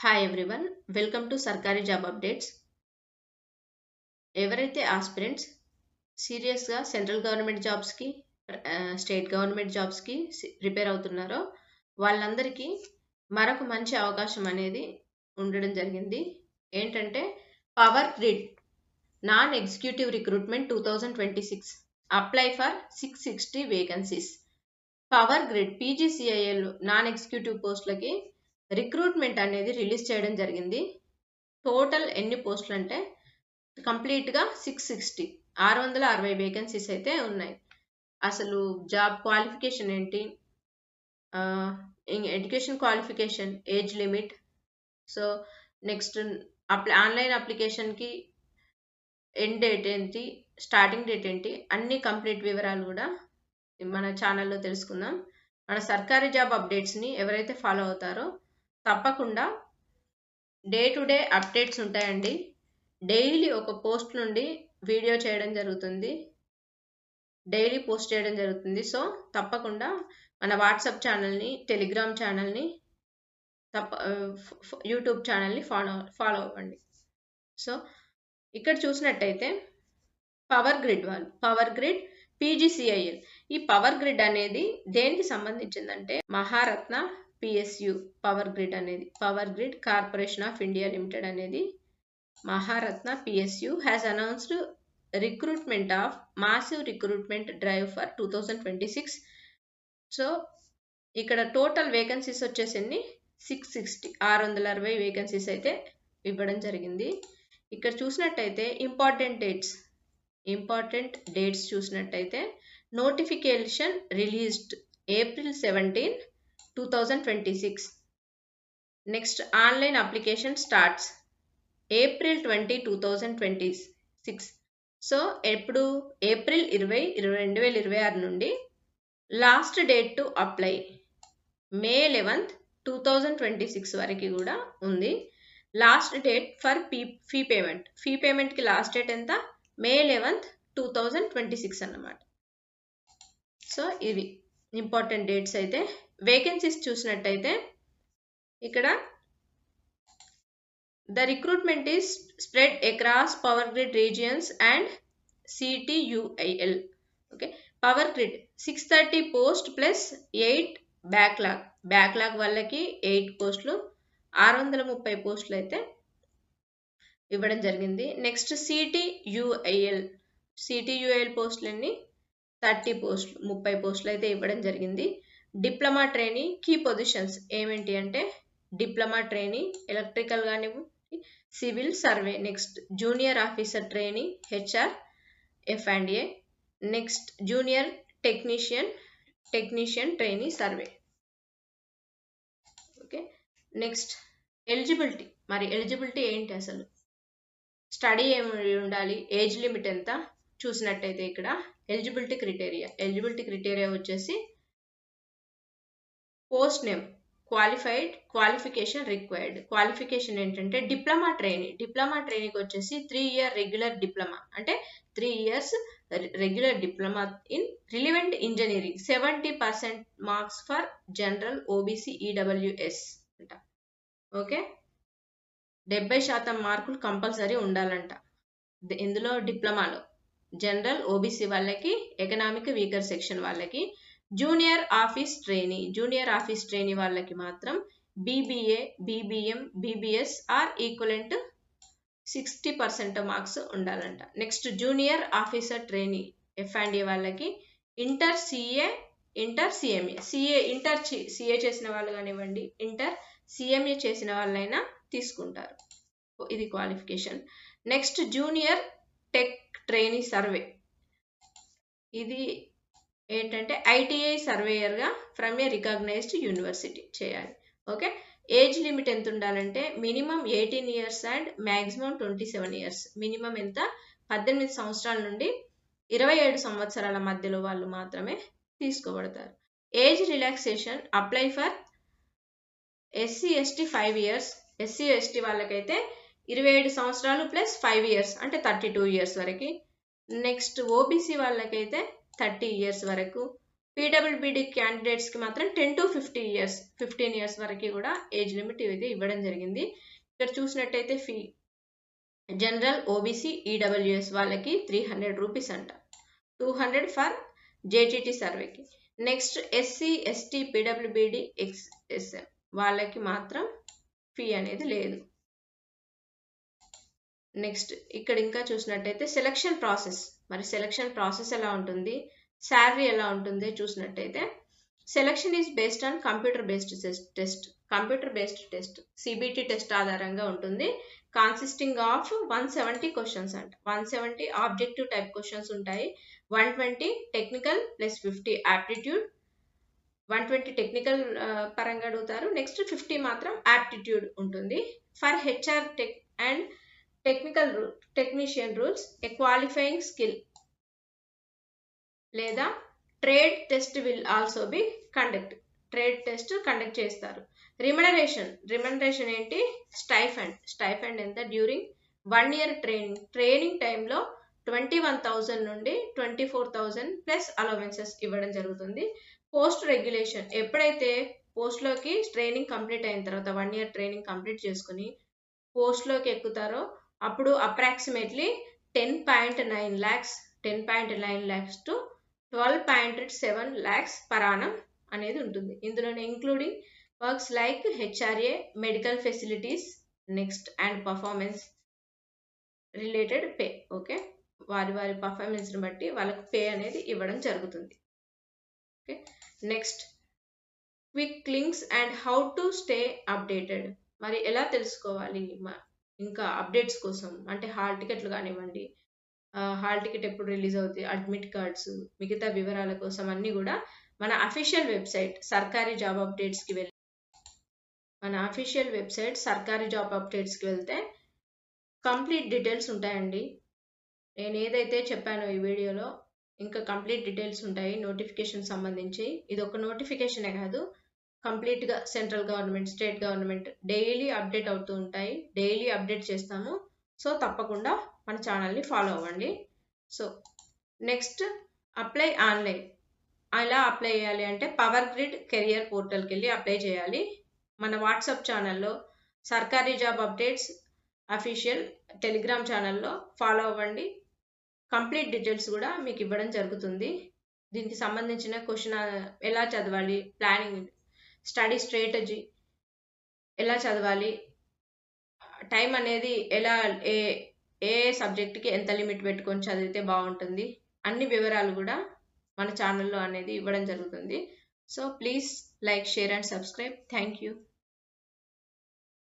Hi everyone, welcome to సర్కారీ job updates. ఎవరైతే aspirants సీరియస్గా సెంట్రల్ గవర్నమెంట్ జాబ్స్కి, స్టేట్ గవర్నమెంట్ జాబ్స్కి ప్రిపేర్ అవుతున్నారో వాళ్ళందరికీ మరొక మంచి అవకాశం అనేది ఉండడం జరిగింది. ఏంటంటే power grid non executive recruitment 2026 apply for 660 vacancies. Power Grid PGCIL non executive పోస్టులకి రిక్రూట్మెంట్ అనేది రిలీజ్ చేయడం జరిగింది. టోటల్ ఎన్ని పోస్టులు అంటే కంప్లీట్గా 660 వేకెన్సీస్ అయితే ఉన్నాయి. అసలు జాబ్ క్వాలిఫికేషన్ ఏంటి, education qualification, age limit, so next online అప్లికేషన్కి ఎండ్ డేట్ ఏంటి, స్టార్టింగ్ డేట్ ఏంటి, అన్ని కంప్లీట్ వివరాలు కూడా మన ఛానల్లో తెలుసుకుందాం. మన సర్కారీ జాబ్ అప్డేట్స్ని ఎవరైతే ఫాలో అవుతారో తప్పకుండా డే టు డే అప్డేట్స్ ఉంటాయండి. డైలీ ఒక పోస్ట్ నుండి వీడియో చేయడం జరుగుతుంది, డైలీ పోస్ట్ చేయడం జరుగుతుంది. సో తప్పకుండా మన వాట్సాప్ ఛానల్ని, టెలిగ్రామ్ ఛానల్ని, యూట్యూబ్ ఛానల్ని ఫాలో అవ్వండి. సో ఇక్కడ చూసినట్టయితే పవర్ గ్రిడ్ పీజీసీఐఎల్, ఈ పవర్ గ్రిడ్ అనేది దేనికి సంబంధించిందంటే Maharatna PSU Power Grid Corporation of India Limited అనేది Maharatna PSU has announced recruitment of massive recruitment drive for 2026. So ఇక్కడ టోటల్ వేకెన్సీస్ వచ్చేసింది 660 వేకెన్సీస్ అయితే ఇవ్వడం జరిగింది. ఇక్కడ చూసినట్టయితే ఇంపార్టెంట్ డేట్స్ చూసినట్టయితే notification released April 17, 2026. Next online application starts April 20, 2026. So ఎప్పుడు April 20, 2026 నుండి last date to apply May 11, 2026 వరకు కూడా ఉంది. లాస్ట్ డేట్ ఫర్ ఫీ పేమెంట్కి లాస్ట్ డేట్ ఎంత, May 11, 2026 అన్నమాట. సో ఇవి ఇంపార్టెంట్ డేట్స్. అయితే వేకెన్సీస్ చూసినట్టయితే ఇక్కడ the recruitment is spread across power grid regions and CTUIL. Okay, power grid 630 post plus 8 backlog వాళ్ళకి 8 పోస్టులు, 630 పోస్టులు అయితే ఇవ్వడం జరిగింది. నెక్స్ట్ CTUIL పోస్టులన్నీ 30 పోస్టులు, 30 పోస్టులు అయితే ఇవ్వడం జరిగింది. డిప్లొమా ట్రైనింగ్ కీ పొజిషన్స్ ఏమేంటి అంటే డిప్లొమా ట్రైనింగ్ ఎలక్ట్రికల్ కానివ్వండి, civil survey, next junior officer training HR F&A, next junior technician training survey. Okay, next eligibility ఏంటి, అసలు స్టడీ ఏమి ఉండాలి, ఏజ్ లిమిట్ ఎంత చూసినట్టయితే ఇక్కడ ఎలిజిబిలిటీ క్రైటీరియా వచ్చేసి post name, qualification required. Qualification ఏంటంటే డిప్లొమా ట్రైనింగ్ వచ్చేసి 3 year రెగ్యులర్ డిప్లొమా, అంటే 3 years regular diploma in relevant engineering, 70% marks for general OBC EWS అంట. ఓకే, 70% మార్కులు కంపల్సరీ ఉండాలంట ఇందులో డిప్లొమాలో. జనరల్ OBC వాళ్ళకి, ఎకనామిక్ వీకర్ సెక్షన్ వాళ్ళకి. జూనియర్ ఆఫీస్ ట్రైనీ వాళ్ళకి మాత్రం BBA, BBM, BBS or equivalent 60% marks ఉండాలంట. Next junior officer trainee F&A వాళ్ళకి ఇంటర్ CA చేసిన వాళ్ళు కానివ్వండి, ఇంటర్ CMA చేసిన వాళ్ళైనా తీసుకుంటారు. ఇది qualification. Next junior tech trainee survey, ఇది ఏంటంటే ITI సర్వేయర్గా ఫ్రమ్ ఏ రికగ్నైజ్డ్ యూనివర్సిటీ చేయాలి. ఓకే, ఏజ్ లిమిట్ ఎంత ఉండాలంటే minimum 18 years and maximum 27 years. Minimum ఎంత, 18 సంవత్సరాల నుండి 27 సంవత్సరాల మధ్యలో వాళ్ళు మాత్రమే తీసుకోబడతారు. Age relaxation apply for SC ST 5 years. SC ST వాళ్ళకైతే 27 సంవత్సరాలు ప్లస్ 5 years అంటే 32 years వరకు. నెక్స్ట్ OBC వాళ్ళకైతే 30 years వరకు. పీడబ్ల్యూబీడీ క్యాండిడేట్స్కి మాత్రం 10 to 15 ఇయర్స్ వరకు కూడా ఏజ్ లిమిట్ ఇది ఇవ్వడం జరిగింది. ఇక్కడ చూసినట్టయితే ఫీ జనరల్ ఓబీసీ ఈడబ్ల్యూఎస్ వాళ్ళకి 300 రూపీస్ అంట, 200 for జేటీటీ సర్వేకి. Next SC ST PWBD ఎక్స్ఎస్ఎం వాళ్ళకి మాత్రం ఫీ అనేది లేదు. నెక్స్ట్ ఇక్కడ ఇంకా చూసినట్టయితే సెలక్షన్ ప్రాసెస్, మరి సెలక్షన్ ప్రాసెస్ ఎలా ఉంటుంది, శాలరీ ఎలా ఉంటుంది చూసినట్టయితే selection is based on computer based test CBT test ఆధారంగా ఉంటుంది. కాన్సిస్టింగ్ ఆఫ్ 170 క్వశ్చన్స్ అంట, 170 ఆబ్జెక్టివ్ టైప్ క్వశ్చన్స్ ఉంటాయి, 120 టెక్నికల్ ప్లస్ 50 ఆప్టిట్యూడ్, 120 టెక్నికల్ పరంగా అడుగుతారు. నెక్స్ట్ 50 మాత్రం ఆప్టిట్యూడ్ ఉంటుంది. For HR tech and technician rules a qualifying skill లేదా trade test will also be trade test conduct చేస్తారు. రిమనరేషన్ ఏంటి, స్టైఫండ్ ఎంత డ్యూరింగ్ 1 year ట్రైనింగ్ టైంలో 21,000 నుండి 24,000 ప్లస్ అలవెన్సెస్ ఇవ్వడం జరుగుతుంది. పోస్ట్ రెగ్యులేషన్, ఎప్పుడైతే పోస్ట్లోకి ట్రైనింగ్ కంప్లీట్ అయిన తర్వాత 1 year ట్రైనింగ్ కంప్లీట్ చేసుకుని పోస్ట్లోకి ఎక్కుతారో అప్పుడు approximately 10.9 lakhs to 12.7 lakhs per annum అనేది ఉంటుంది. ఇందులోనే including works like HRA, medical facilities, next and performance related pay. Okay, వారి పర్ఫార్మెన్స్ని బట్టి వాళ్ళకి పే అనేది ఇవ్వడం జరుగుతుంది. Okay, next quick links and how to stay updated. మరి ఎలా తెలుసుకోవాలి ఇంకా అప్డేట్స్ కోసం అంటే హాల్ టికెట్లు కానివ్వండి, హాల్ టికెట్ ఎప్పుడు రిలీజ్ అవుతాయి, అడ్మిట్ కార్డ్స్, మిగతా వివరాల కోసం అన్నీ కూడా మన అఫీషియల్ వెబ్సైట్ సర్కారీ జాబ్ అప్డేట్స్కి వెళ్తే కంప్లీట్ డీటెయిల్స్ ఉంటాయండి. నేను ఏదైతే చెప్పానో ఈ వీడియోలో ఇంకా కంప్లీట్ డీటెయిల్స్ ఉంటాయి నోటిఫికేషన్ సంబంధించి. ఇది ఒక నోటిఫికేషనే కాదు, కంప్లీట్గా central government, state government daily update అవుతూ ఉంటాయి, డైలీ అప్డేట్ చేస్తాము. సో తప్పకుండా మన ఛానల్ని ఫాలో అవ్వండి. So next apply online. ఎలా అప్లై చేయాలి అంటే పవర్ గ్రిడ్ కెరియర్ పోర్టల్కి వెళ్ళి అప్లై చేయాలి. మన వాట్సాప్ ఛానల్లో సర్కారీ జాబ్ అప్డేట్స్ అఫీషియల్ టెలిగ్రామ్ ఛానల్లో ఫాలో అవ్వండి. కంప్లీట్ డీటెయిల్స్ కూడా మీకు ఇవ్వడం జరుగుతుంది. దీనికి సంబంధించిన క్వశ్చన్ ఎలా చదవాలి, ప్లానింగ్, స్టడీ స్ట్రాటజీ ఎలా చదవాలి, టైం అనేది ఎలా ఏ సబ్జెక్ట్కి ఎంత లిమిట్ పెట్టుకొని చదివితే బాగుంటుంది, అన్ని వివరాలు కూడా మన ఛానల్లో అనేది ఇవ్వడం జరుగుతుంది. So please like, share and subscribe. Thank you.